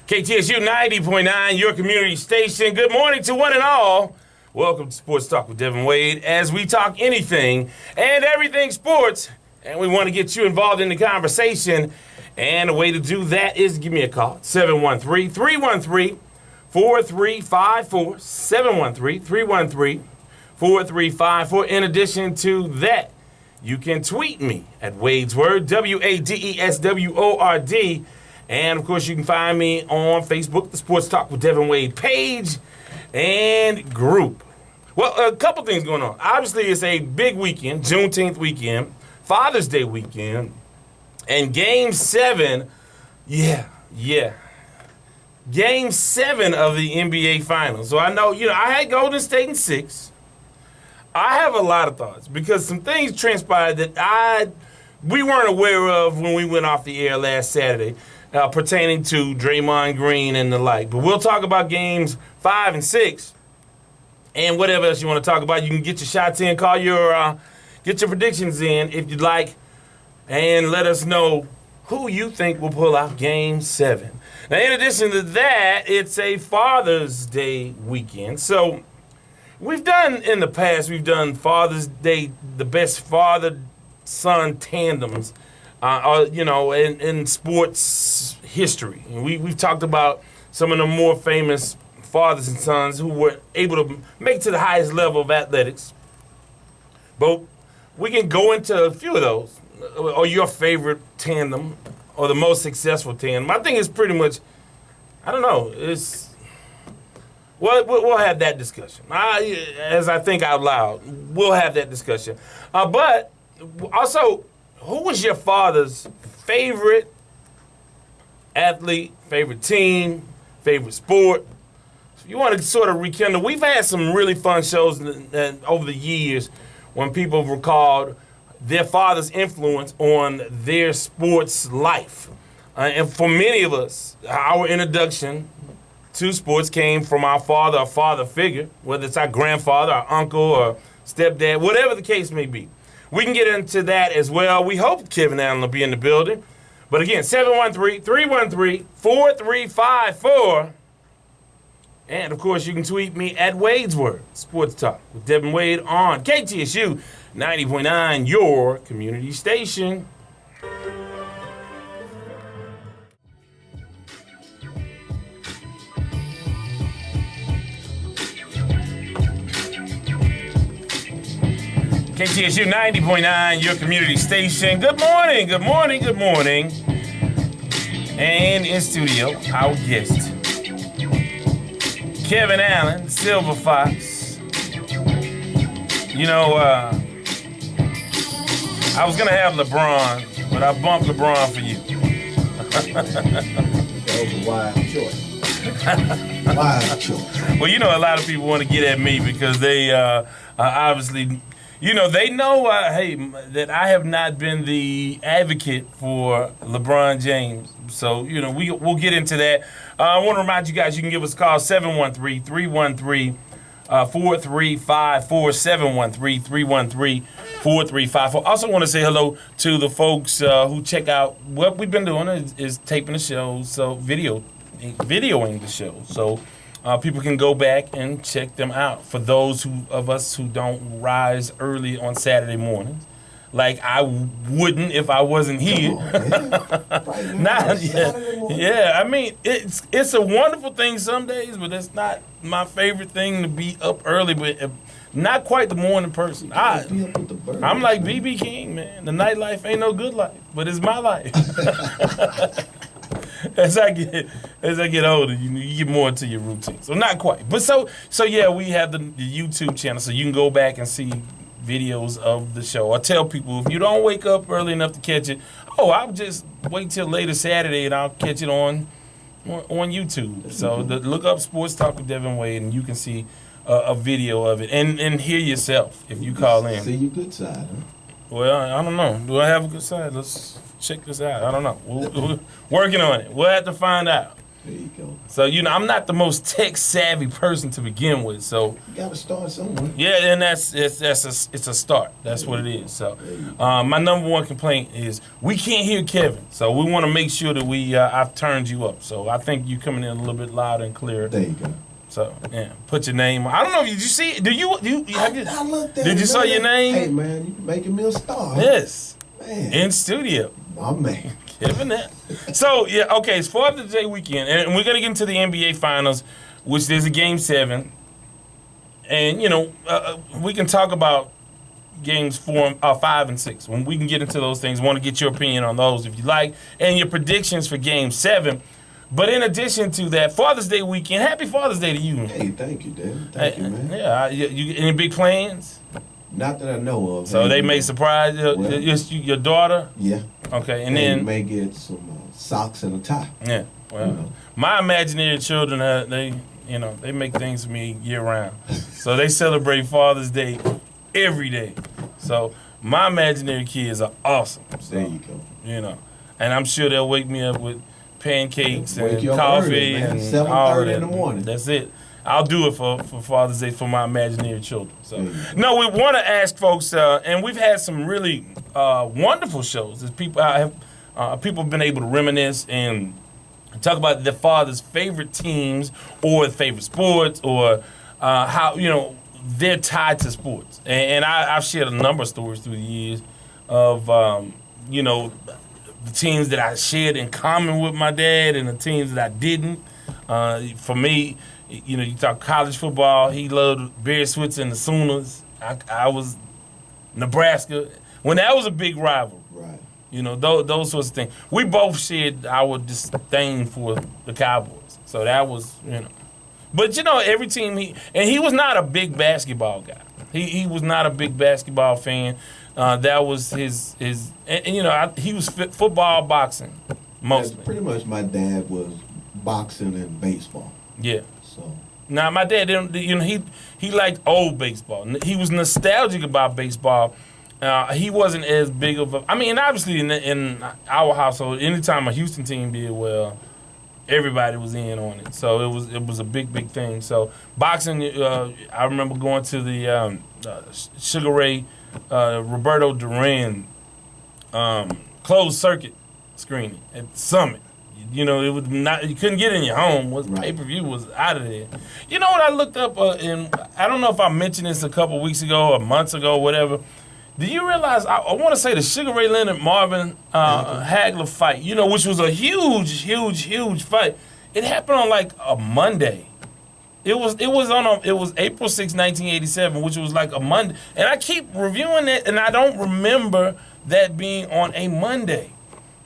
KTSU 90.9, your community station. Good morning to one and all. Welcome to Sports Talk with Devan Wade, as we talk anything and everything sports, and we want to get you involved in the conversation. And the way to do that is give me a call, 713-313-4354, 713-313-4354. In addition to that, you can tweet me at Wade's Word, WADESWORD. And, of course, you can find me on Facebook, the Sports Talk with Devan Wade page and group. Well, a couple things going on. Obviously, it's a big weekend, Juneteenth weekend, Father's Day weekend, and Game 7, Game 7 of the NBA Finals. So I know, I had Golden State in 6. I have a lot of thoughts because some things transpired that we weren't aware of when we went off the air last Saturday. Pertaining to Draymond Green and the like. But we'll talk about games 5 and 6 and whatever else you want to talk about. You can get your shots in, get your predictions in if you'd like, and let us know who you think will pull out Game 7. Now, in addition to that, it's a Father's Day weekend. So we've done Father's Day, the best father-son tandems in sports history. And we've talked about some of the more famous fathers and sons who were able to make it to the highest level of athletics. But we can go into a few of those, or your favorite tandem, or the most successful tandem. I think it's pretty much, I don't know, we'll have that discussion. As I think out loud, we'll have that discussion. But also, who was your father's favorite athlete, favorite team, favorite sport? If you want to sort of rekindle, we've had some really fun shows over the years when people have recalled their father's influence on their sports life. And for many of us, our introduction to sports came from our father or father figure, whether it's our grandfather, our uncle, or stepdad, whatever the case may be. We can get into that as well. We hope Kevin Allen will be in the building. But again, 713-313-4354. And, of course, you can tweet me at Wade's Word, Sports Talk with Devan Wade on KTSU 90.9, your community station. KTSU 90.9, your community station. Good morning, good morning, good morning. And in studio, our guest, Kevin Allen, Silver Fox. I was going to have LeBron, but I bumped LeBron for you. That was a wild choice. Wild choice. Well, a lot of people want to get at me because they obviously... they know, that I have not been the advocate for LeBron James. So, we'll get into that. I want to remind you guys, you can give us a call, 713-313-4354, 713-313-4354. Also want to say hello to the folks who check out what we've been doing is taping the show, so videoing the show. So, people can go back and check them out. For those of us who don't rise early on Saturday mornings, like I wouldn't if I wasn't here. I mean, it's a wonderful thing some days, but it's not my favorite thing to be up early. But not quite the morning person. I'm like B.B. King, man. The nightlife ain't no good life, but it's my life. As I get older, you get more into your routine. So not quite, but so yeah, we have the YouTube channel, so you can go back and see videos of the show. I tell people if you don't wake up early enough to catch it, I'll just wait till later Saturday and I'll catch it on YouTube. So look up Sports Talk with Devan Wade and you can see a video of it and hear yourself if you call in. See your good side, huh? Well, I don't know. Do I have a good side? Let's check this out. I don't know. We're working on it. We'll have to find out. There you go. So, I'm not the most tech-savvy person to begin with. So, You got to start somewhere. yeah, and it's a start. That's what it is. So, my number one complaint is we can't hear Kevin. So, we want to make sure that I've turned you up. So, I think you coming in a little bit louder and clearer. There you go. So, yeah, put your name on. I don't know. Did you see it? I looked at Did it, you saw your name? Hey, man, you making me a star. Yes. Man. In studio. My man. Kevin that. So, yeah, okay, it's Father's Day weekend, and we're going to get into the NBA Finals, which there's a Game 7. And, we can talk about Games 5 and 6. When we can get into those things, I want to get your opinion on those if you like, and your predictions for Game 7. But in addition to that, Father's Day weekend, happy Father's Day to you. Hey, thank you, Dan. Thank you, man. Yeah, you any big plans? Not that I know of. So they may surprise your daughter? Yeah. Okay, and then then may get some socks and a tie. Yeah, well, my imaginary children, they make things for me year round. So they celebrate Father's Day every day. So my imaginary kids are awesome. So, There you go. And I'm sure they'll wake me up with pancakes Wake and you up coffee early, man. and 7:30 all of that. in the morning. That's it. I'll do it for Father's Day for my imaginary children. So, no, we want to ask folks, and we've had some really wonderful shows. As people have been able to reminisce and talk about their father's favorite teams or favorite sports or how they're tied to sports. And I've shared a number of stories through the years of the teams that I shared in common with my dad and the teams that I didn't. For me, you talk college football. He loved Barry Switzer and the Sooners. I was Nebraska when that was a big rival. Right. Those sorts of things. We both shared our disdain for the Cowboys. So that was, But every team he was not a big basketball guy. He was not a big basketball fan. That was his and he was football, boxing mostly. That's pretty much my dad was boxing and baseball. Yeah. So now my dad didn't. He liked old baseball. He was nostalgic about baseball. He wasn't as big of a. I mean, obviously in our household, anytime a Houston team did well, everybody was in on it. So it was a big thing. So boxing, I remember going to the Sugar Ray Roberto Duran closed circuit screening at Summit. It was not, you couldn't get in your home. Pay-per-view was out of there. You know what I looked up, and I don't know if I mentioned this a couple weeks ago or months ago, whatever. Do you realize, I want to say the Sugar Ray Leonard Marvin Hagler fight, which was a huge fight. It happened on like a Monday. It was April 6, 1987, which was like a Monday. And I keep reviewing it, and I don't remember that being on a Monday.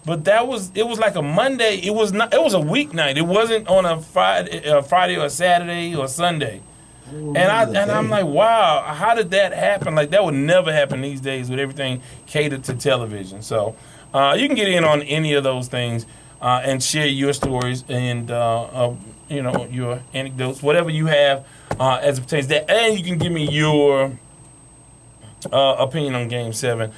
But it was like a Monday. It was a weeknight. It wasn't on a Friday or Saturday or Sunday. And I'm like, wow, how did that happen? Like, that would never happen these days with everything catered to television. So you can get in on any of those things and share your stories and your anecdotes, whatever you have as it pertains to that. And you can give me your opinion on Game 7.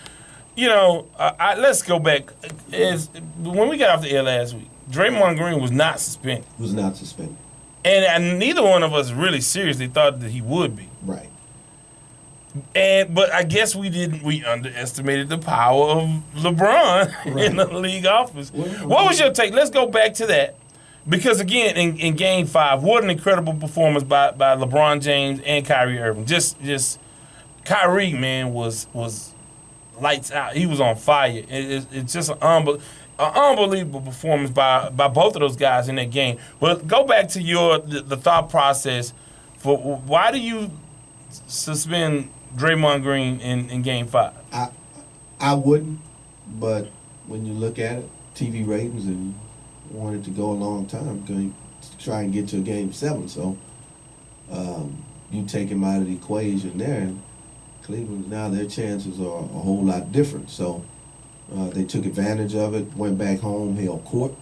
Let's go back. When we got off the air last week, Draymond Green was not suspended. Was not suspended. And neither one of us really seriously thought that he would be. Right. But I guess we underestimated the power of LeBron in the league office. What was your take? Let's go back to that. Because again, in Game 5, what an incredible performance by LeBron James and Kyrie Irving. Just Kyrie, man, was lights out. He was on fire. It's just an unbelievable performance by both of those guys in that game. But go back to the thought process for why do you suspend Draymond Green in Game 5? I wouldn't, but when you look at it, TV ratings, and wanted to go a long time going to try and get to a Game 7. So you take him out of the equation there, and Cleveland, now their chances are a whole lot different. So they took advantage of it, went back home, held court.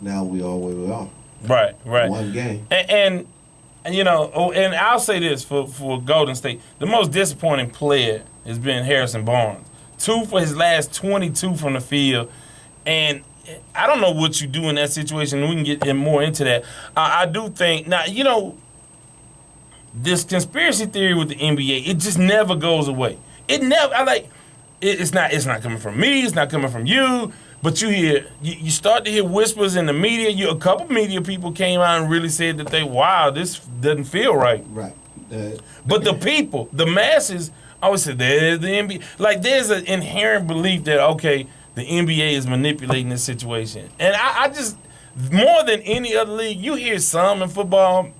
Now we are where we are. Right. One game. And and I'll say this for Golden State, the most disappointing player has been Harrison Barnes. 2 for his last 22 from the field, and I don't know what you do in that situation. We can get more into that. I do think now, this conspiracy theory with the NBA, it just never goes away. It never. It's not coming from me. It's not coming from you. But you start to hear whispers in the media. A couple media people came out and really said that this doesn't feel right. Right. But the people, the masses, always say there's the NBA. Like there's an inherent belief that the NBA is manipulating this situation, and I just more than any other league, you hear some in football,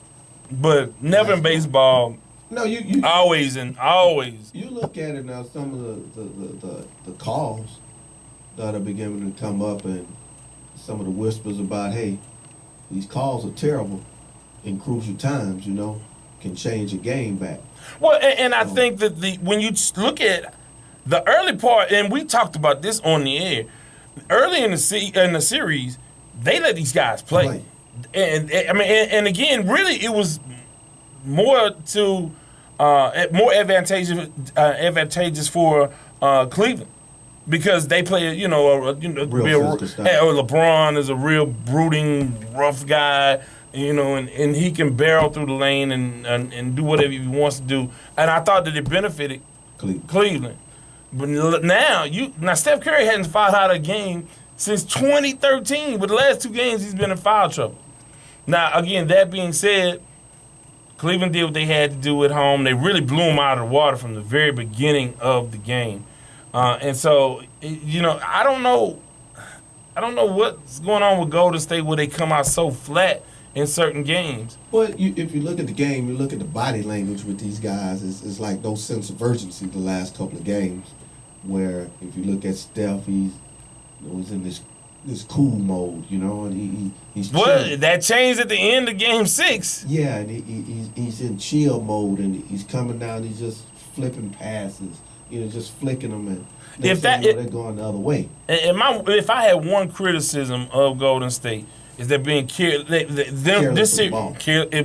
but never in baseball. No, you always. You look at it now. Some of the calls that are beginning to come up, and some of the whispers about, hey, these calls are terrible in crucial times. Can change a game back. Well, and I think that when you look at the early part, and we talked about this on the air, early in the series, they let these guys play. And again, really, it was more advantageous for Cleveland because they play, LeBron is a real brooding, rough guy, and he can barrel through the lane and do whatever he wants to do. And I thought that it benefited Cleveland. But now Steph Curry hasn't fouled out a game since 2013. But the last 2 games, he's been in foul trouble. Now, again, that being said, Cleveland did what they had to do at home. They really blew them out of the water from the very beginning of the game. And so, I don't know what's going on with Golden State where they come out so flat in certain games. Well, if you look at the game, you look at the body language with these guys, it's like no sense of urgency the last couple of games, where if you look at Steph, he's in this cool mode, and he's well, that changed at the end of Game 6. Yeah, and he's in chill mode, and he's coming down, he's just flipping passes, just flicking them, and they're going the other way. If I had one criticism of Golden State, is they're being this series,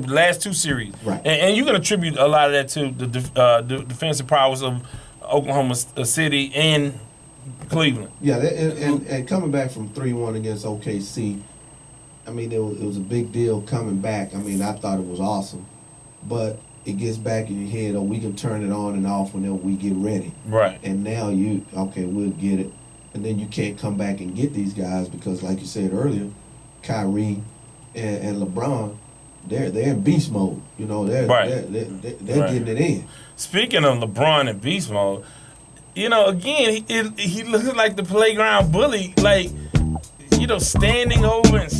last 2 series, right? And you can attribute a lot of that to the defensive prowess of Oklahoma City and Cleveland. Yeah, and coming back from 3-1 against OKC, I mean, it was a big deal coming back. I mean, I thought it was awesome, but it gets back in your head. We can turn it on and off whenever we get ready. Right. And now we'll get it, and then you can't come back and get these guys because, like you said earlier, Kyrie and LeBron, they're in beast mode. They're getting it in. Speaking of LeBron and beast mode, again, he looks like the playground bully, like, standing over and